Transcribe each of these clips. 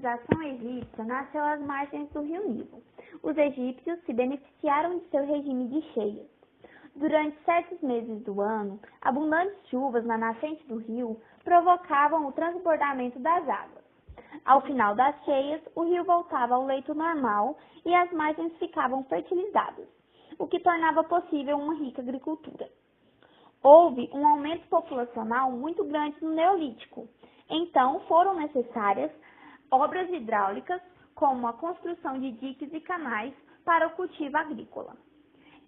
civilização egípcia nasceu às margens do rio Nilo. Os egípcios se beneficiaram de seu regime de cheias. Durante certos meses do ano, abundantes chuvas na nascente do rio provocavam o transbordamento das águas. Ao final das cheias, o rio voltava ao leito normal e as margens ficavam fertilizadas, o que tornava possível uma rica agricultura. Houve um aumento populacional muito grande no Neolítico. Então, foram necessárias obras hidráulicas, como a construção de diques e canais para o cultivo agrícola.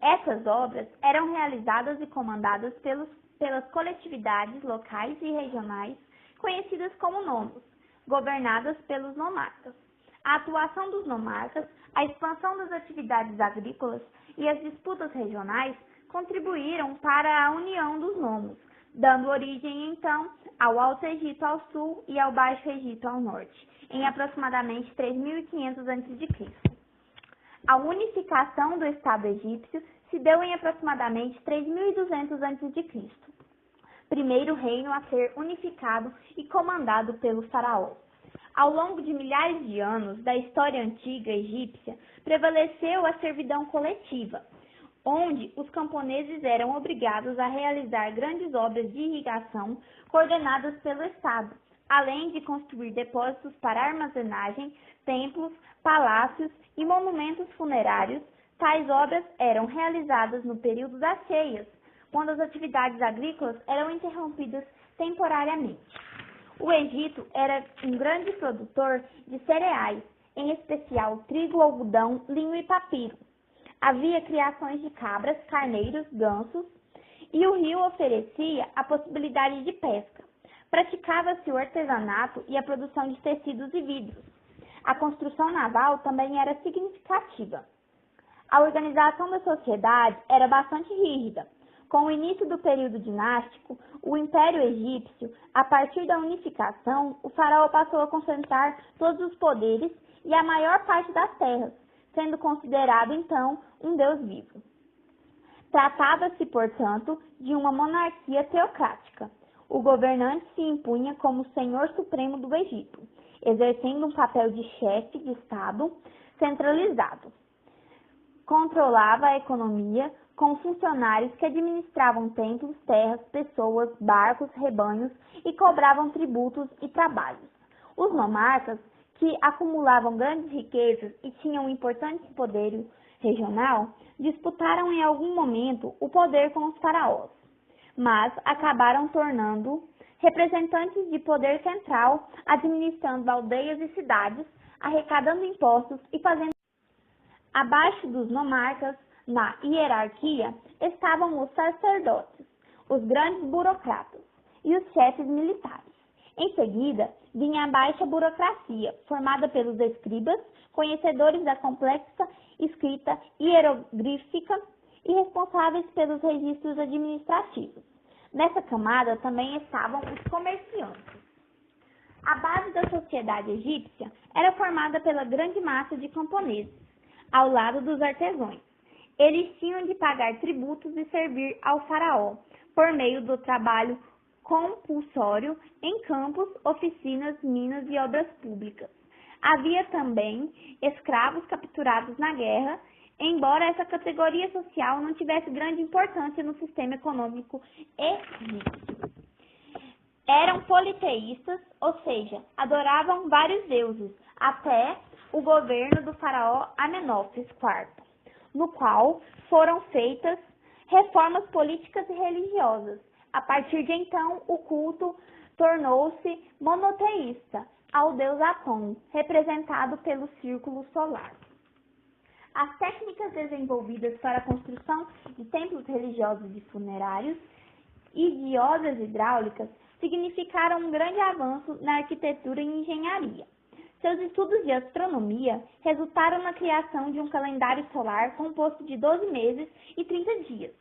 Essas obras eram realizadas e comandadas pelas coletividades locais e regionais, conhecidas como nomos, governadas pelos nomarcas. A atuação dos nomarcas, a expansão das atividades agrícolas e as disputas regionais contribuíram para a união dos nomos, dando origem, então, ao Alto Egito ao sul e ao Baixo Egito ao norte, em aproximadamente 3.500 a.C. A unificação do Estado egípcio se deu em aproximadamente 3.200 a.C., primeiro reino a ser unificado e comandado pelo faraó. Ao longo de milhares de anos da história antiga egípcia, prevaleceu a servidão coletiva, onde os camponeses eram obrigados a realizar grandes obras de irrigação coordenadas pelo Estado, além de construir depósitos para armazenagem, templos, palácios e monumentos funerários. Tais obras eram realizadas no período das cheias, quando as atividades agrícolas eram interrompidas temporariamente. O Egito era um grande produtor de cereais, em especial trigo, algodão, linho e papiro. Havia criações de cabras, carneiros, gansos, e o rio oferecia a possibilidade de pesca. Praticava-se o artesanato e a produção de tecidos e vidros. A construção naval também era significativa. A organização da sociedade era bastante rígida. Com o início do período dinástico, o Império Egípcio, a partir da unificação, o faraó passou a concentrar todos os poderes e a maior parte das terras, sendo considerado, então, um deus vivo. Tratava-se, portanto, de uma monarquia teocrática. O governante se impunha como senhor supremo do Egito, exercendo um papel de chefe de Estado centralizado. Controlava a economia com funcionários que administravam templos, terras, pessoas, barcos, rebanhos e cobravam tributos e trabalhos. Os nomarcas, que acumulavam grandes riquezas e tinham um importante poder regional, disputaram em algum momento o poder com os faraós, mas acabaram tornando representantes de poder central, administrando aldeias e cidades, arrecadando impostos e fazendo. Abaixo dos nomarcas, na hierarquia, estavam os sacerdotes, os grandes burocratas e os chefes militares. Em seguida, vinha a baixa burocracia, formada pelos escribas, conhecedores da complexa escrita hieroglífica e responsáveis pelos registros administrativos. Nessa camada também estavam os comerciantes. A base da sociedade egípcia era formada pela grande massa de camponeses, ao lado dos artesãos. Eles tinham de pagar tributos e servir ao faraó, por meio do trabalho compulsório em campos, oficinas, minas e obras públicas. Havia também escravos capturados na guerra, embora essa categoria social não tivesse grande importância no sistema econômico egípcio. Eram politeístas, ou seja, adoravam vários deuses, até o governo do faraó Amenófis IV, no qual foram feitas reformas políticas e religiosas. A partir de então, o culto tornou-se monoteísta ao deus Atom, representado pelo círculo solar. As técnicas desenvolvidas para a construção de templos religiosos e funerários e de obras hidráulicas significaram um grande avanço na arquitetura e engenharia. Seus estudos de astronomia resultaram na criação de um calendário solar composto de 12 meses e 30 dias.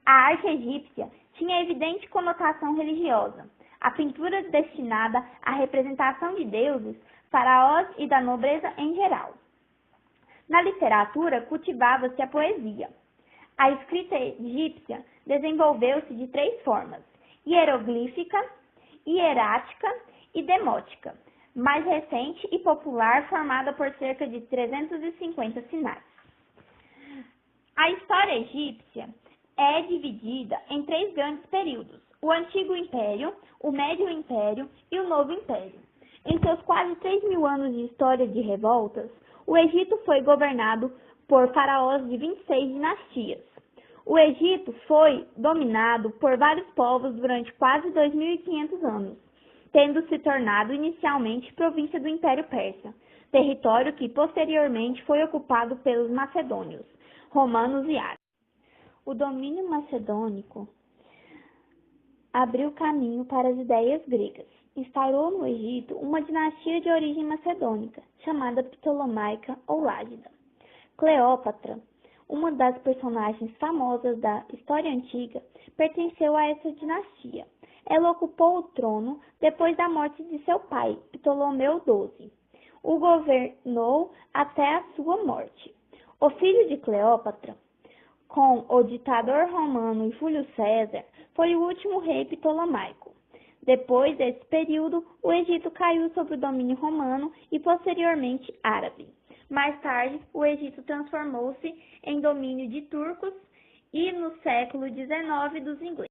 A arte egípcia tinha evidente conotação religiosa. A pintura destinada à representação de deuses, faraós e da nobreza em geral. Na literatura, cultivava-se a poesia. A escrita egípcia desenvolveu-se de 3 formas: hieroglífica, hierática e demótica. mais recente e popular, formada por cerca de 350 sinais. A história egípcia é dividida em 3 grandes períodos: o Antigo Império, o Médio Império e o Novo Império. Em seus quase 3.000 anos de história de revoltas, o Egito foi governado por faraós de 26 dinastias. O Egito foi dominado por vários povos durante quase 2.500 anos, tendo se tornado inicialmente província do Império Persa, território que posteriormente foi ocupado pelos macedônios, romanos e árabes. O domínio macedônico abriu caminho para as ideias gregas. Instaurou no Egito uma dinastia de origem macedônica, chamada Ptolomaica ou Lágida. Cleópatra, uma das personagens famosas da história antiga, pertenceu a essa dinastia. Ela ocupou o trono depois da morte de seu pai, Ptolomeu XII. O governou até a sua morte. O filho de Cleópatra, com o ditador romano Júlio César, foi o último rei ptolomaico. Depois desse período, o Egito caiu sob o domínio romano e posteriormente árabe. Mais tarde, o Egito transformou-se em domínio de turcos e, no século XIX, dos ingleses.